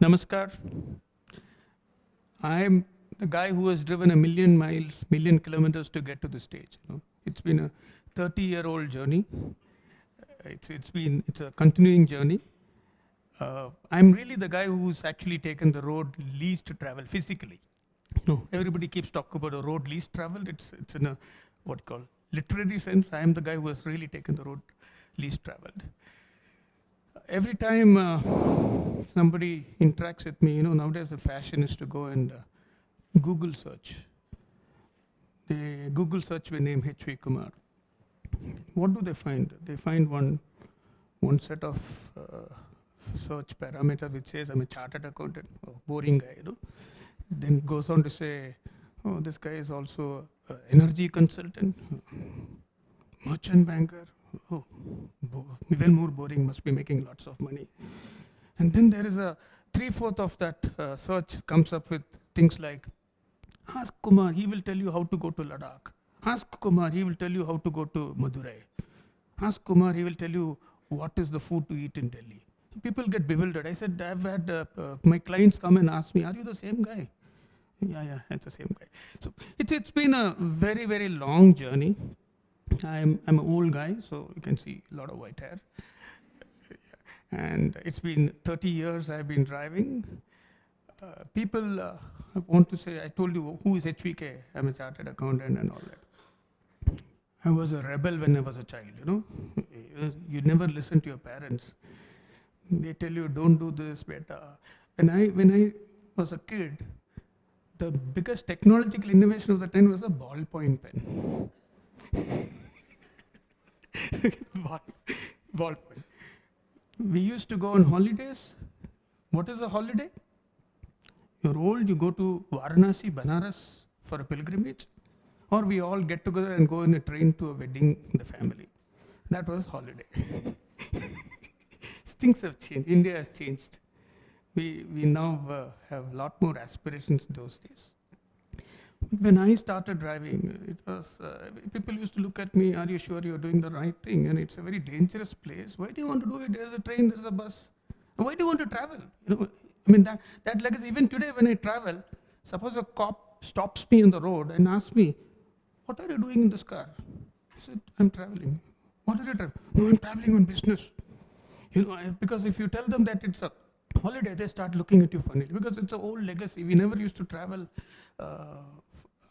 Namaskar. I'm the guy who has driven a million miles, million kilometers to get to the stage. It's been a 30-year-old journey. It's a continuing journey. I'm really the guy who's actually taken the road least traveled physically. Everybody keeps talking about a road least traveled. It's in a what you call literary sense. I am the guy who has really taken the road least traveled. Every time somebody interacts with me, nowadays the fashion is to go and Google search. They Google search my name Kumar. What do they find? They find one set of search parameter which says I'm a chartered accountant. Oh, boring guy, Then it goes on to say, oh, this guy is also an energy consultant, merchant banker. Oh, even more boring, must be making lots of money. And then there is a 3/4 of that search comes up with things like, ask Kumar, he will tell you how to go to Ladakh. Ask Kumar, he will tell you how to go to Madurai. Ask Kumar, he will tell you what is the food to eat in Delhi. People get bewildered. I said, I've had my clients come and ask me, are you the same guy? Yeah, it's the same guy. So it's been a very, very long journey. I'm an old guy, so you can see a lot of white hair. And it's been 30 years I've been driving. People want to say, I told you, who is HVK? I'm a chartered accountant and all that. I was a rebel when I was a child, You never listen to your parents. They tell you, don't do this, beta. When I was a kid, the biggest technological innovation of the time was a ballpoint pen. Ballpoint. We used to go on holidays. What is a holiday? You're old, you go to Varanasi, Banaras for a pilgrimage, or we all get together and go in a train to a wedding in the family. That was holiday. Things have changed. India has changed. We now have a lot more aspirations those days. When I started driving, it was people used to look at me, are you sure you're doing the right thing? And it's a very dangerous place. Why do you want to do it? There's a train, there's a bus. And why do you want to travel? That legacy, even today when I travel, suppose a cop stops me on the road and asks me, what are you doing in this car? I said, I'm traveling. What are you traveling? No, I'm traveling on business. Because if you tell them that it's a holiday, they start looking at you funny because it's an old legacy. We never used to travel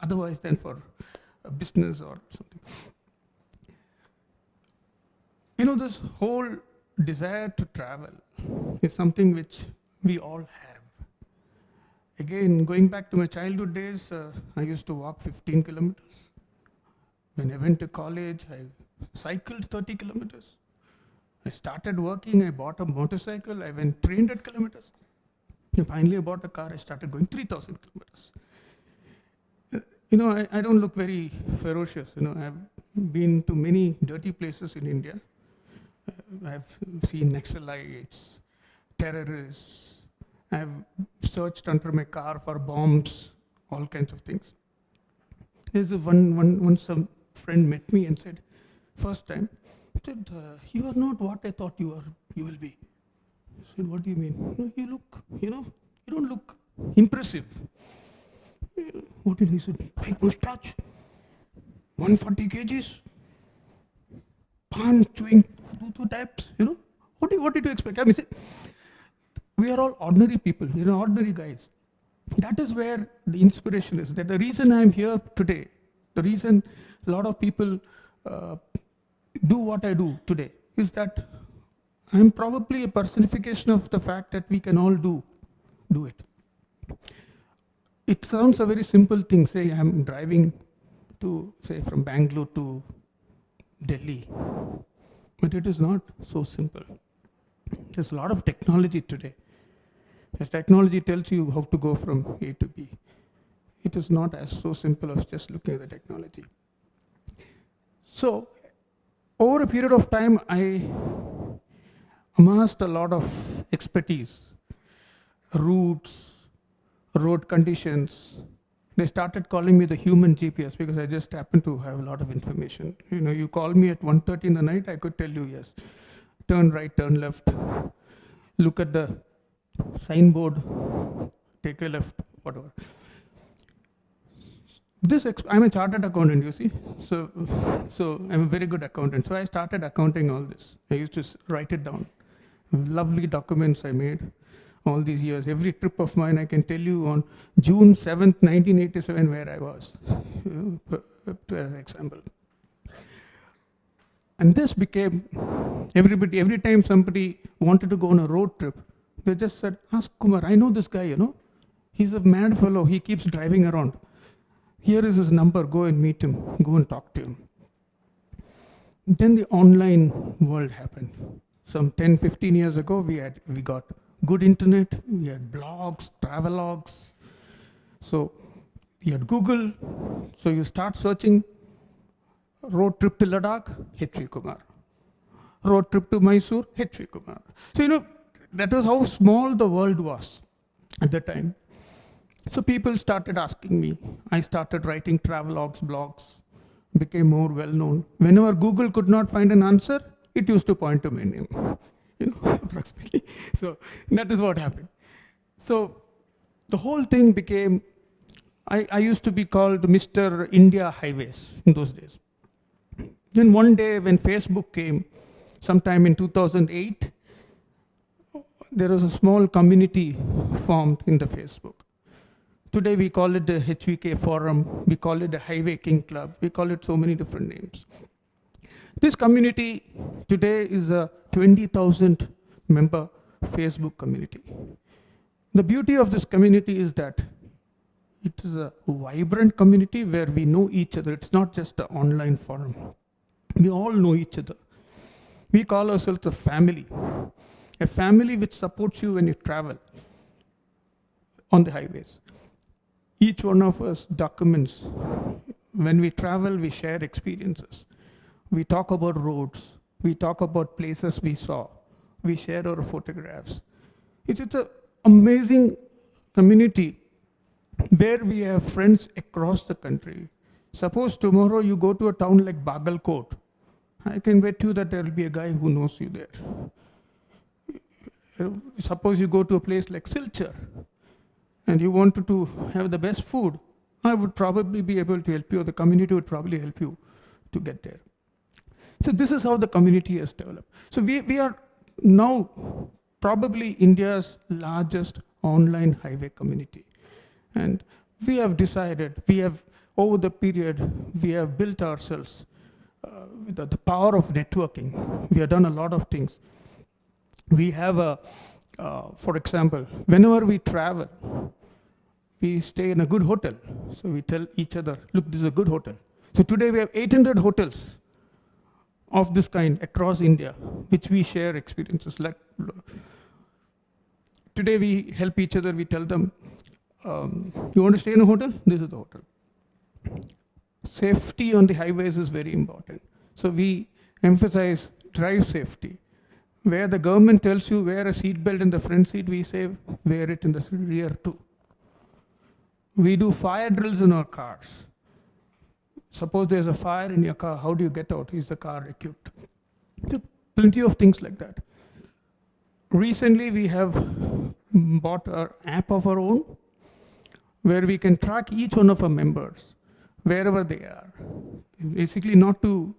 otherwise than for business or something. This whole desire to travel is something which we all have. Again, going back to my childhood days, I used to walk 15 kilometers. When I went to college, I cycled 30 kilometers. I started working, I bought a motorcycle, I went 300 kilometers. And finally I bought a car, I started going 3,000 kilometers. I don't look very ferocious. I've been to many dirty places in India. I've seen Naxalites, terrorists. I've searched under my car for bombs, all kinds of things. There's some friend met me and said, first time, said, you are not what I thought you will be. I said, what do you mean? No, you look, you don't look impressive. What did he say? Big mustache, 140 kgs, pan chewing 2 taps, What did you expect? We are all ordinary people, ordinary guys. That is where the inspiration is. That the reason I'm here today, the reason a lot of people do what I do today is that I'm probably a personification of the fact that we can all do it. It sounds a very simple thing. Say I'm driving from Bangalore to Delhi, but it is not so simple. There's a lot of technology today. As technology tells you how to go from A to B, it is not as so simple as just looking at the technology. So, over a period of time, I amassed a lot of expertise, routes, road conditions. They started calling me the human GPS because I just happened to have a lot of information. You call me at 1:30 in the night, I could tell you, yes, turn right, turn left, look at the signboard, take a left, whatever. I'm a chartered accountant, you see. So I'm a very good accountant. So I started accounting all this. I used to write it down. Lovely documents I made all these years. Every trip of mine, I can tell you on June 7th, 1987, where I was, to an example. And this became, every time somebody wanted to go on a road trip, they just said, ask Kumar, I know this guy, He's a mad fellow, he keeps driving around. Here is his number, go and meet him, go and talk to him. Then the online world happened. Some 10, 15 years ago, we got good internet, we had blogs, travelogues. So you had Google, so you start searching road trip to Ladakh, H.V. Kumar. Road trip to Mysore, H.V. Kumar. So that was how small the world was at the time. So people started asking me. I started writing travelogues, blogs, became more well-known. Whenever Google could not find an answer, it used to point to my name, approximately. So that is what happened. So the whole thing became, I used to be called Mr. India Highways in those days. Then one day when Facebook came, sometime in 2008, there was a small community formed in the Facebook. Today we call it the HVK Forum, we call it the HiVayKing Club, we call it so many different names. This community today is a 20,000 member Facebook community. The beauty of this community is that it is a vibrant community where we know each other. It's not just an online forum. We all know each other. We call ourselves a family which supports you when you travel on the highways. Each one of us documents. When we travel, we share experiences. We talk about roads. We talk about places we saw. We share our photographs. It's an amazing community where we have friends across the country. Suppose tomorrow you go to a town like Bagalkot. I can bet you that there will be a guy who knows you there. Suppose you go to a place like Silchar and you wanted to have the best food, I would probably be able to help you, or the community would probably help you to get there. So this is how the community has developed. So we are now probably India's largest online highway community. And we have decided, over the period, we have built ourselves with the power of networking. We have done a lot of things. We have for example, whenever we travel, we stay in a good hotel. So we tell each other, look, this is a good hotel. So today we have 800 hotels of this kind across India, which we share experiences. Like today we help each other, we tell them, you want to stay in a hotel? This is the hotel. Safety on the highways is very important. So we emphasize drive safety. Where the government tells you wear a seat belt in the front seat, we say wear it in the rear too. We do fire drills in our cars. Suppose there's a fire in your car, how do you get out? Is the car equipped? There are plenty of things like that. Recently, we have bought an app of our own where we can track each one of our members, wherever they are. Basically, not to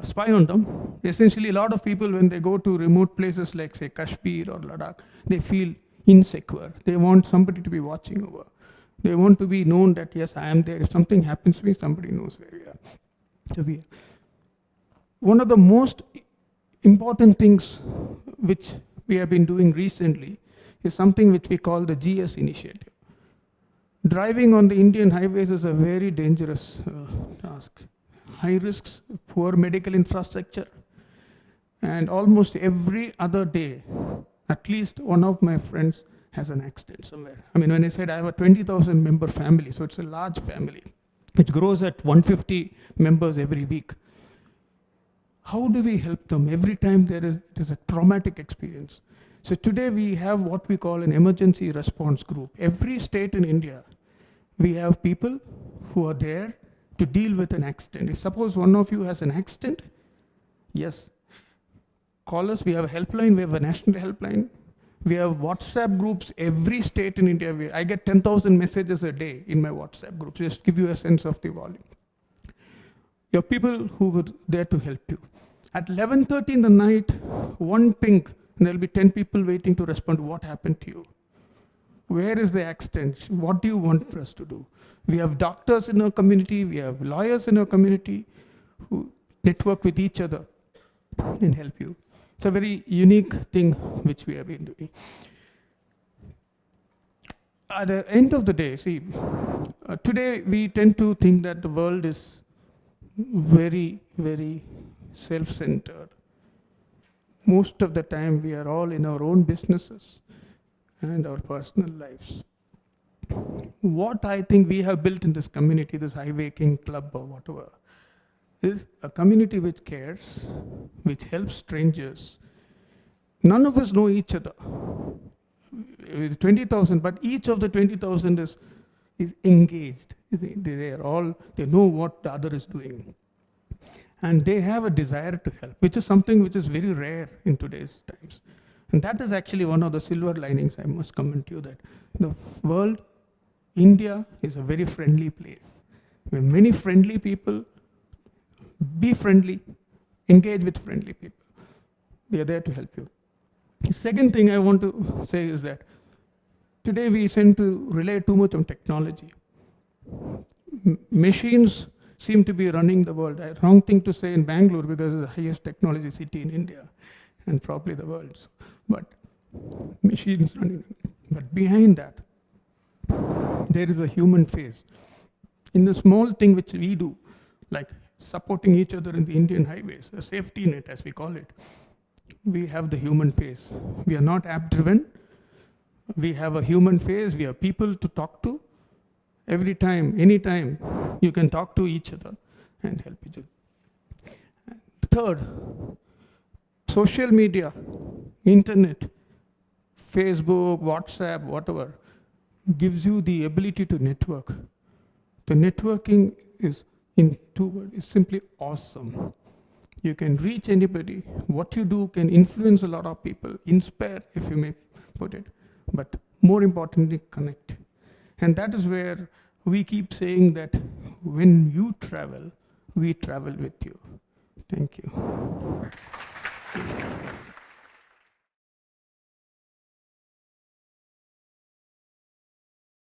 spy on them. Essentially, a lot of people, when they go to remote places like, say, Kashmir or Ladakh, they feel insecure. They want somebody to be watching over. They want to be known that, yes, I am there. If something happens to me, somebody knows where we are. So one of the most important things which we have been doing recently is something which we call the GS initiative. Driving on the Indian highways is a very dangerous task. High risks, poor medical infrastructure, and almost every other day, at least one of my friends has an accident somewhere. I mean, when I said I have a 20,000 member family, so it's a large family. It grows at 150 members every week. How do we help them? Every time there is a traumatic experience. So today we have what we call an emergency response group. Every state in India, we have people who are there to deal with an accident. If suppose one of you has an accident, yes, call us. We have a helpline, we have a national helpline. We have WhatsApp groups, every state in India. I get 10,000 messages a day in my WhatsApp groups, just give you a sense of the volume. You have people who were there to help you. At 11:30 in the night, one ping, and there'll be 10 people waiting to respond to what happened to you. Where is the accident? What do you want us to do? We have doctors in our community, we have lawyers in our community who network with each other and help you. It's a very unique thing which we have been doing. At the end of the day, see, today we tend to think that the world is very, very self-centered. Most of the time we are all in our own businesses and our personal lives. What I think we have built in this community, this HiVayKing Club or whatever, is a community which cares, which helps strangers. None of us know each other. With 20,000, but each of the 20,000 is engaged. They know what the other is doing. And they have a desire to help, which is something which is very rare in today's times. And that is actually one of the silver linings I must comment to you, that the world, India, is a very friendly place. With many friendly people, be friendly, engage with friendly people. They are there to help you. The second thing I want to say is that today we tend to rely too much on technology. Machines seem to be running the world. Wrong thing to say in Bangalore because it's the highest technology city in India and probably the world. But machines running. But behind that, there is a human face. In the small thing which we do, like supporting each other in the Indian highways, a safety net as we call it, we have the human face. We are not app-driven. We have a human face. We have people to talk to. Every time, anytime, you can talk to each other and help each other. Third, social media, internet, Facebook, WhatsApp, whatever, gives you the ability to network. The networking is, in 2 words, is simply awesome. You can reach anybody. What you do can influence a lot of people, inspire, if you may put it, but more importantly, connect. And that is where we keep saying that when you travel, we travel with you. Thank you.